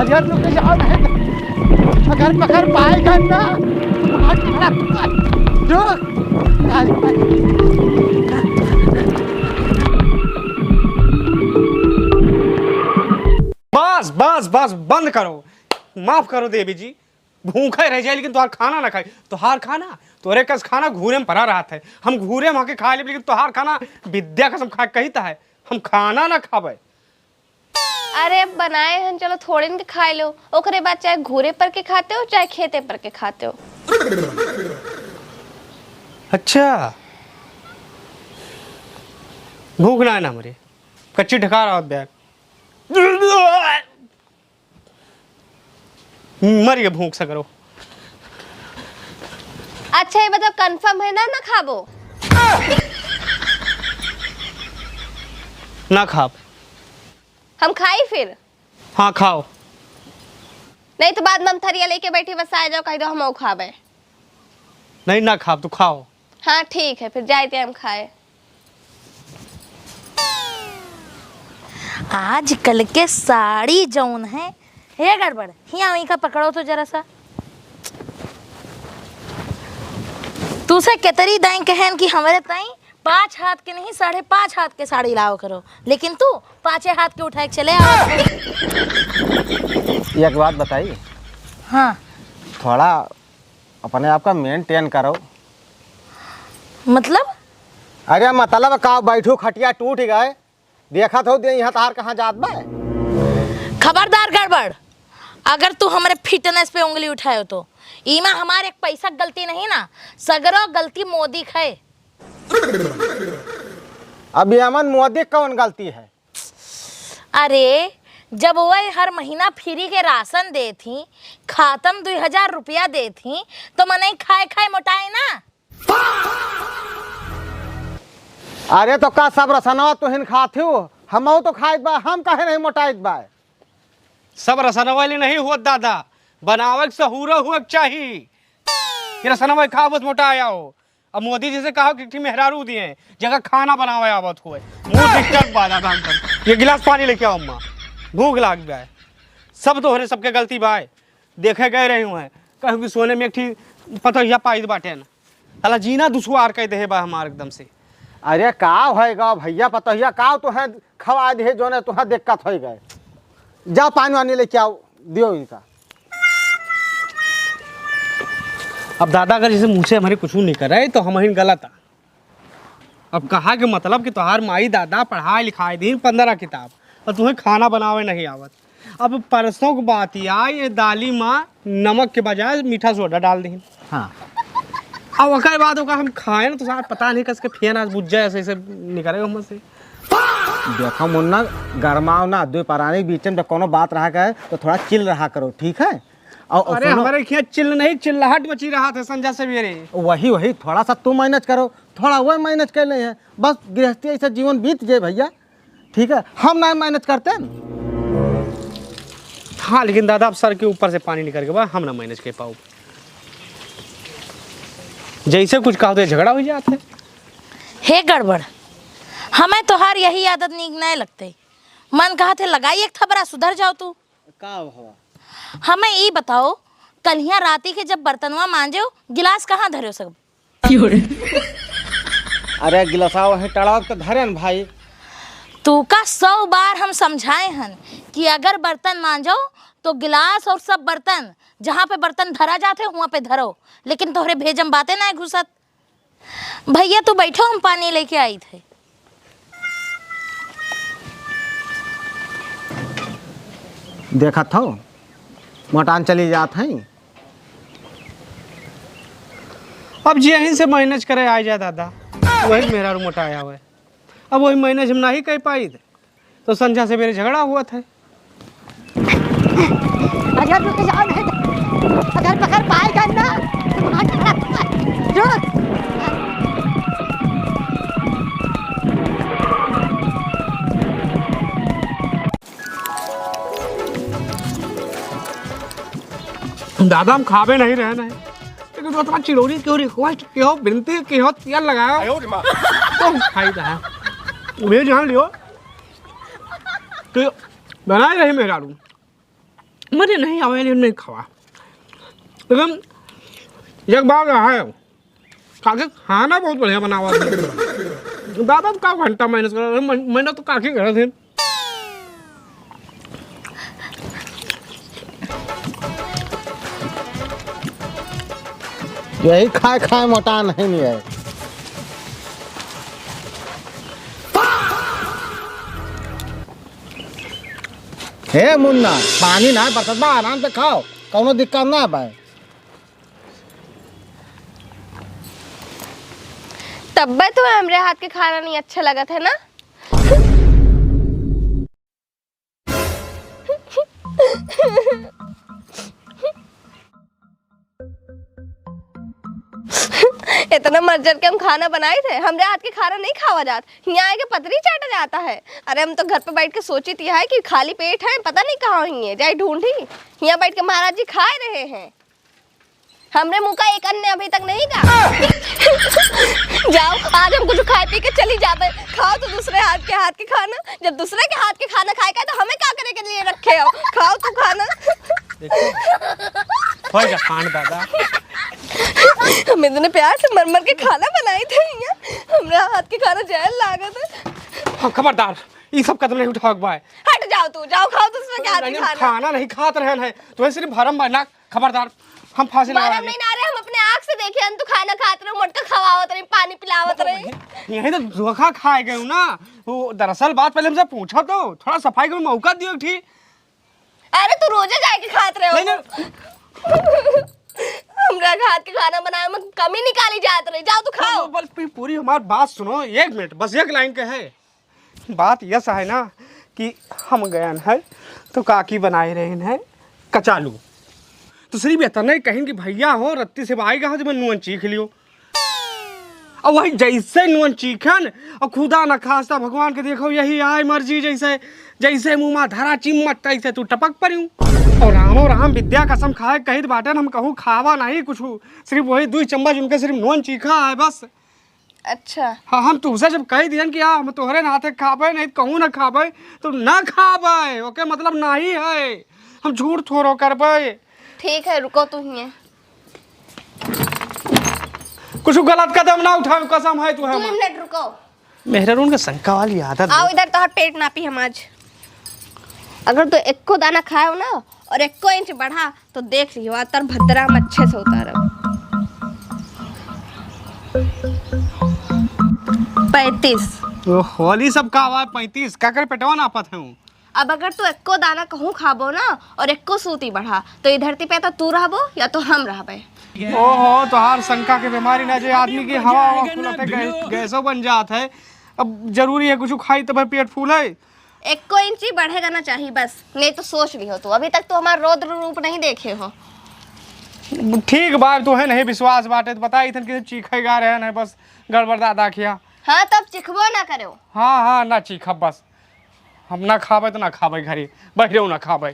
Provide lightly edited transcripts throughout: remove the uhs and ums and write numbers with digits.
अगर रुक जाओ नहीं अगर पकड़ पाएगा ना रुक। बस बस बस बंद करो, माफ करो देवी जी, भूखा रह जाए लेकिन तुहार खाना ना खाए। तुहार खाना तोरे कस खाना घूरे में पड़ा रहा है, हम घूरे में आके खा ले, लेकिन तुहार खाना विद्या कसम खा कहता है हम खाना ना खावे। अरे बनाए हैं, चलो थोड़े दिन खाए लो, ओकरे बाद चाहे घूरे पर के खाते हो चाहे खेते पर के खाते हो। अच्छा भूख ना है ना मेरे कच्ची ढका रहा बैग मर गए भूख से करो। अच्छा ये मतलब कंफर्म है ना ना खाबो? ना खाओ। हम खाई फिर? हाँ खाओ। नहीं तो बाद में हम थरिया लेके बैठी बस आ जाओ, कह दो हम खावे। नहीं ना खाओ तो खाओ। हाँ ठीक है फिर जाते हम खाए। आजकल के साड़ी जौन है हे गड़बड़, हिया वहीं का पकड़ो तो जरा सा। तुसे केतरी दाई कहन कि हमारे ताई 5 हाथ के नहीं 5.5 हाथ के साड़ी लाओ करो, लेकिन तू 5 हाथ के उठाए के चले आओ। एक बात बताइए। हाँ थोड़ा अपने आप का मेंटेन करो। मतलब? अरे मतलब का बैठू खटिया टूट गए, देखा तो दे यहाँ तार कहाँ जात बा। खबरदार गड़बड़, अगर तू हमारे फिटनेस पे उंगली उठाए तो इमा हमारे एक पैसा गलती नहीं ना, सगरो गलती मोदी है। अब यमन मोदी कौन गलती है? अरे जब वह हर महीना फ्री के राशन दे थी, खातम 2000 रुपया दे थी, तो मने खाए खाए मोटाए ना। अरे तो का सब रसनवा तो हिन खाते हो, हम तो खाइत बा, हम काहे नहीं मोटाइत बा? सब रसना वाले नहीं हुआ दादा, बनावे के सहूरा हुआ चाहिए कि रसना वाले खाओ बस मोटा आया हो। अब मोदी जी से कहो कि मेहरारू दिए जगह खाना बनावे आवत हुए मुंह डिस्टर्ब बाधा था। ये गिलास पानी लेके आओ अम्मा, भूख लाग गया है। सब तो हरे सबके गलती बाय, देखे गए रहे हुए कहूँ कि सोने में एक ठी पतहिया पाई बाटे ना, अला जीना दुश्वार कह दे बा हमारे एकदम से। अरे का होएगा भैया पतहिया का तो है खवा दे जो ने तुहा दिक्कत हो गए। जाओ पानी वानी लेके आओ, दियो इनका। अब दादा अगर जैसे मुँह से हमारे कुछ नहीं कर रहे तो हम ही गलत है। अब कहा कि मतलब कि तुम्हार माई दादा पढ़ाई लिखाई दिन 15 किताब और तुम्हें खाना बनावे नहीं आवत। अब परसों की बात ये दाली माँ नमक के बजाय मीठा सोडा डाल दी। हाँ अब ओकर बाद ओका हम खाए ना तो साथ पता नहीं कसके फेन आज बुझ जाए, ऐसे निकलेगा हमसे। देखो मुन्ना गरमाओ ना, दो परानी बीच में कोनो बात रहा है तो थोड़ा चिल रहा करो, ठीक है? और अरे हमारे खेत चिल्ल नहीं चिल्लाहट मची रहा था संजय सवेरे। वही थोड़ा सा तू मैनेज करो, थोड़ा वह मैनेज कर ले है, बस गृहस्थी ऐसे जीवन बीत जाए भैया, ठीक है? हम ना मैनेज करते हैं। हाँ लेकिन दादा अब सर के ऊपर से पानी निकल के बाद हम ना मैनेज कर पाओ। जैसे कुछ कहो तो झगड़ा हो जाता है। हे गड़बड़, हमें तोहार यही आदत नीक नहीं लगते। मन कहा थे लगाई एक थबरा सुधर जाओ तू। का हुआ? हमें ये बताओ, कलिया राती के जब बर्तनवा मांजो गिलास कहाँ धरे सब? अरे गिलासा वही टड़ाव तो धरे न भाई। तू का 100 बार हम समझाए हन कि अगर बर्तन मांजो तो गिलास और सब बर्तन जहाँ पे बर्तन धरा जाते वहाँ पे धरो, लेकिन तोहरे भेजम बातें ना घुसत। भैया तू बैठो, हम पानी लेके आई थे। देखा था मोटान चली जात है। अब जी यहीं से मैनेज करे आ जाए दादा, वही मेरा रूम मोटा आया हुआ है। अब वही मैनेज हम ना ही कर पाई थे तो संध्या से मेरे झगड़ा हुआ था। अगर रुक जाओ नहीं अगर पकड़ पाएगा ना रुक। दादा हम खावे नहीं रहना है, लेकिन तो तुम्हारा चिरौरी क्यों रिक्वेस्ट क्यों विनती क्यों तेल लगाओ तो खाई था वे जान लियो तो बनाए रही मेहरारू मुझे नहीं आवे नहीं खवा लेकिन एक बार है काके खाना बहुत बढ़िया बना हुआ दादा तो का घंटा मेहनत कर मैंने तो काकी करे थे यही खाए खाए मोटा नहीं है। हे मुन्ना पानी ना बरसात में आराम से खाओ कोनो दिक्कत ना भाई। तब तो हमरे हाथ के खाना नहीं अच्छा लगा था ना। इतना मर्जर के हम खाना बनाए थे, हमरे हाथ के खाना नहीं खावा जात, यहाँ आके पतरी चाटा जाता है। अरे हम तो घर पे बैठ के सोची थी है कि खाली पेट है, पता नहीं कहाँ हुई है, जाए ढूंढी। यहाँ बैठ के महाराज जी खा रहे हैं, हमरे मुंह का एक अन्य अभी तक नहीं का। जाओ आज हम कुछ खाए पी के चली जाते, खाओ तो दूसरे हाथ के खाना। जब दूसरे के हाथ के खाना खाएगा तो हमें क्या करे के लिए रखे हो, खाओ तो खाना। होएगा खान दादा हम इतने प्यार से मर के खाना बनाए थे, हमरा हाथ के खाना जहर लागत है। हाँ खबरदार ये सब कदम नहीं उठाओ भाई। हट जाओ तू, जाओ खाओ दूसरे के हाथ के खाना। खाना नहीं खात रहन है तो सिर्फ भरम भरना। खबरदार हम फांसी लगा नहीं ना रहे, हम अपने आँख से देखे हम तो खाना खाते रहे, मोटका खवावत रहे, पानी पिलावत रहे। यही तो धोखा खाए गए ना। वो दरअसल बात पहले हमसे पूछा तो थोड़ा सफाई का मौका दियो ठीक। अरे तू रोजे जाके खाते रहे हो। हमरा हाथ के खाना बनाए में कमी निकाली जात रही, जाओ तो खाओ। बस पूरी हमारी बात सुनो, एक मिनट बस एक लाइन के है। बात यह है ना कि हम गए है तो काकी बनाए रहे हैं कचालू, तो सिर्फ इतना ही कहें कि भैया हो रत्ती से आएगा हो जब नुअन चीख लियो। और वही जैसे नुअन चीखन और खुदा न खास्ता भगवान के देखो यही आए मर्जी, जैसे जैसे मुँह में धरा चिम्मत तैसे तू टपक पड़ी। और रामो राम विद्या कसम खाए कही बाटन हम कहूँ खावा नहीं कुछ, सिर्फ वही 2 चम्मच उनके सिर्फ नुअन चीखा है बस। अच्छा हाँ हम तुझसे जब कह दियन कि हम तोहरे हाथे खाबे नहीं कहूँ ना खाबे तो ना खाबे, ओके मतलब नहीं है, हम झूठ थोड़ो करबे। ठीक है रुको तू ही कुछ गलत कदम ना उठाओ कसम है तू। 2 मिनट रुको। मेहरून का शंका वाली आदत। आओ इधर, तो पेट नापी हम आज। अगर तो 1 दाना खाओ ना और 1 इंच बढ़ा तो देख लियो अतर भद्रा हम अच्छे से उतारो। 35। होली सब का आवाज 35 का कर पेटवा ना पात हूँ। अब अगर तू 1 दाना कहूँ खाबो ना और 1 सूती बढ़ा तो इस धरती पे तो तू रहबो या तो हम रहबे। ओहो तो हर शंका के बीमारी ना जे आदमी की हवा फूलत है गैसो बन जात है। अब जरूरी है कुछ खाई तब पेट फूले। 1 इंच ही बढ़ेगा ना चाहिए बस, नहीं तो सोच लियो तू, अभी तक तो हमारा रौद्र रूप नहीं देखे हो। ठीक बात तो है नहीं विश्वास बाटे तो बताई थन कि चीखेगा रहे ना बस गड़बड़ दादा किया। हाँ तब चिखबो ना करो। हाँ ना चीखब बस, हम ना खाबे तो ना खाबे घरी बैठे ना खाबे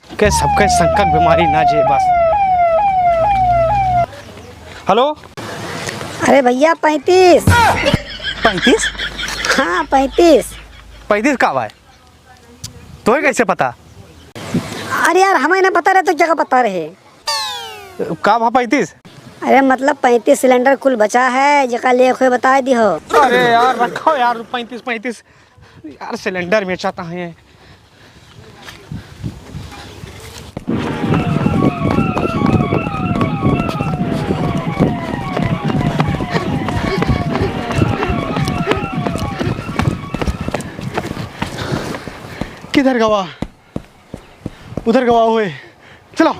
के सबके संकट बीमारी ना जे बस। हेलो अरे भैया 35। 35? हाँ 35। 35 का है तो कैसे पता? अरे यार हमें ना पता रहे तो जगह पता रहे का भा 35? अरे मतलब 35 सिलेंडर कुल बचा है जगह ले कोई बता दी हो। अरे यार रखो यार 35 यार सिलेंडर में चाहता है। किधर गवा? उधर गवा हुए, चलो।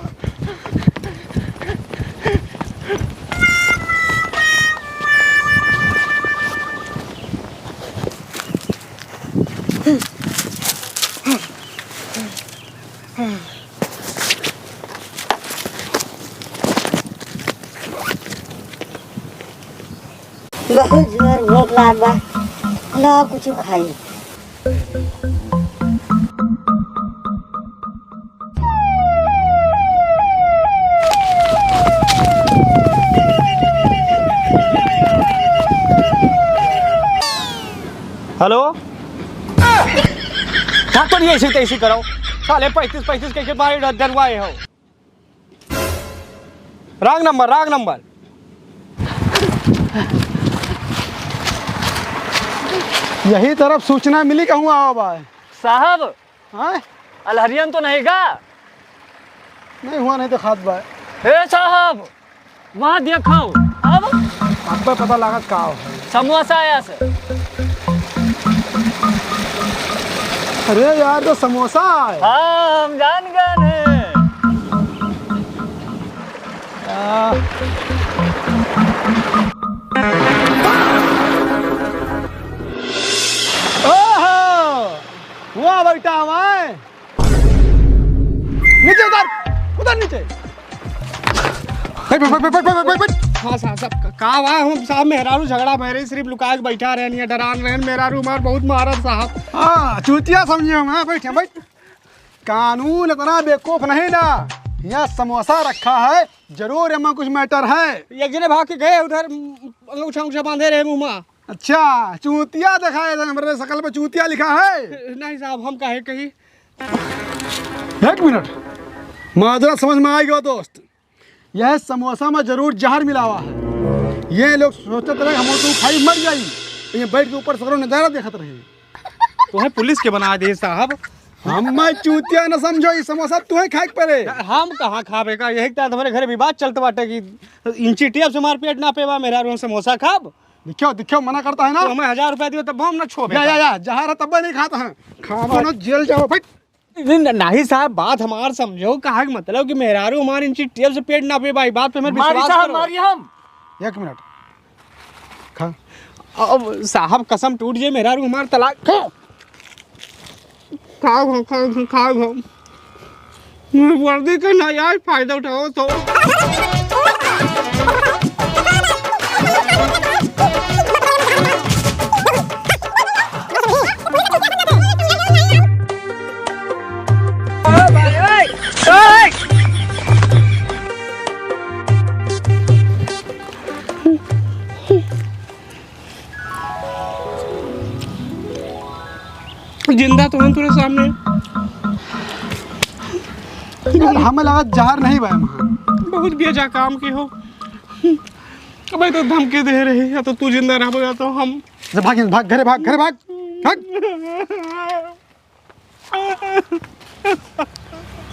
बहुत जोर भूख लगा, ला कुछ खाई। हेलो क्या तो नहीं ऐसे तैसे करो। साले 35 के बारे डरवाए हो। Wrong number. यही तरफ सूचना मिली कहूँ आओ भाई साहब हाँ अलहरियन तो नहीं गा? नहीं हुआ नहीं तो खाद भाई हे साहब वहाँ देखो अब आपको पता लगा का हो समोसा आया से। अरे यार तो समोसा है हाँ हम जान गए हैं। हुआ बेटा हमारे नीचे उधर नीचे हाँ साहब का हुआ हम साहब मेहरारू झगड़ा मेरे सिर्फ लुका के बैठा रहनी है डरान रहन मेहरारू मार बहुत मारत साहब। हाँ चूतिया समझिए मैं बैठ कानून इतना बेवकूफ नहीं ना। यहाँ समोसा रखा है जरूर एमा कुछ मैटर है। एक जने भाग के गए उधर अंगूठा बांधे रहे मुँह में। अच्छा चूतिया दिखाया था मेरे शकल पे चूतिया लिखा है। नहीं साहब हम काहे कही। एक मिनट माजरा समझ में आएगा दोस्त। यह समोसा में जरूर जहर मिला हुआ है। ये लोग सोचते रहे हम तो खाई मर जाई तो ये बैठ के ऊपर सगरों नजारा देखते रहे। तो है पुलिस के बना दे साहब। हम मैं चूतिया न समझो ये समोसा तुम्हें खाए पड़े। हम कहाँ खाबे का यही तो हमारे घर विवाद चलते बाटे कि इंची टेप से मार पेट ना पेवा मेरा रूम समोसा खाब। दिखो मना करता है ना। तो हमें 1000 रुपया दियो तब हम ना छोड़े। या जहर है तब नहीं खाता है खावा ना जेल जाओ भाई। नहीं साहब बात हमार समझो कहा मतलब कि मेहरारू हमारे इंची टेप से पेट ना पे भाई बात पे मेरे विश्वास करो। मारिए हम। एक मिनट खा अब साहब कसम टूट जाए मेहरारू हमार तलाक खाओ वर्दी का नाजायज फायदा उठाओ तो। जिंदा तो हम तेरे सामने। हमें लगा जहर नहीं भाई वहाँ बहुत बेजा काम की हो। अबे तो धमकी दे रही है तो तू जिंदा रह गया तो हम भाग घरे भाग।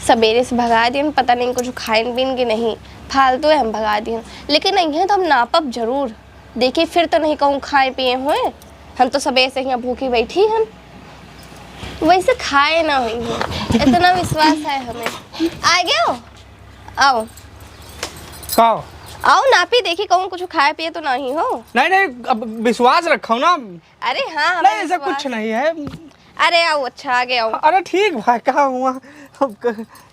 सवेरे से भगा दिए पता नहीं कुछ खाइन पीन की नहीं फालतू है हम भगा दिए। लेकिन नहीं तो हम नापब जरूर देखिए फिर तो नहीं कहूँ खाए पिए हुए हम तो सवेरे से यहाँ भूखी बैठी हम वैसे खाए ना हुई हो इतना विश्वास है हमें। आ गए हो आओ नापी देखी कहूँ कुछ खाए पिए तो नहीं हो। नहीं अब विश्वास रखो ना। अरे हाँ नहीं ऐसा कुछ नहीं है। अरे आओ अच्छा आगे आओ। अरे ठीक भाई कहा हुआ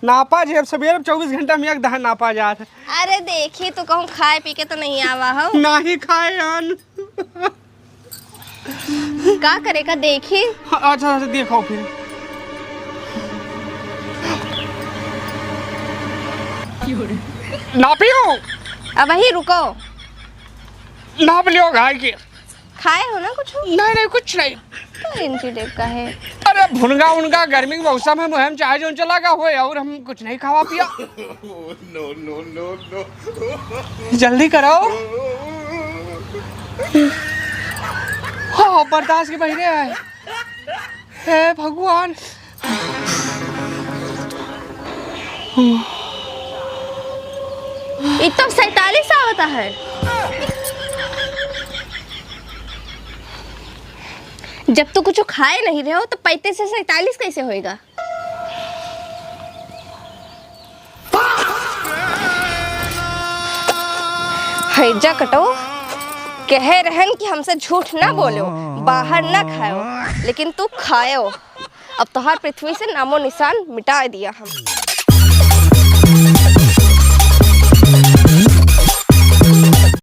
नापा जी अब सवेरे 24 घंटा में एक दहन नापा जाता। अरे देखी तो कहूँ खाए पी के तो नहीं आवा हो ना ही खाए अन का करेगा देखी। अच्छा देखो फिर नापियो अब वही रुको नाप लियो घाई के खाए हो ना कुछ नहीं कुछ नहीं तो इंची टेप का है। अरे भुनगा उनगा गर्मी के मौसम में हम चाहे जो चला गया हुए और हम कुछ नहीं खावा पिया। नो जल्दी करो। हाँ बर्दाश्त के बहिरे है हे भगवान। इतना 47 आवता है। जब तो कुछ खाए नहीं रहे हो तो 35 से 47 कैसे होएगा। हैजा कटो कह रहन कि हमसे झूठ ना बोलो बाहर ना खाओ लेकिन तू खाओ। अब तो हर पृथ्वी से नामो निशान मिटा दिया हम।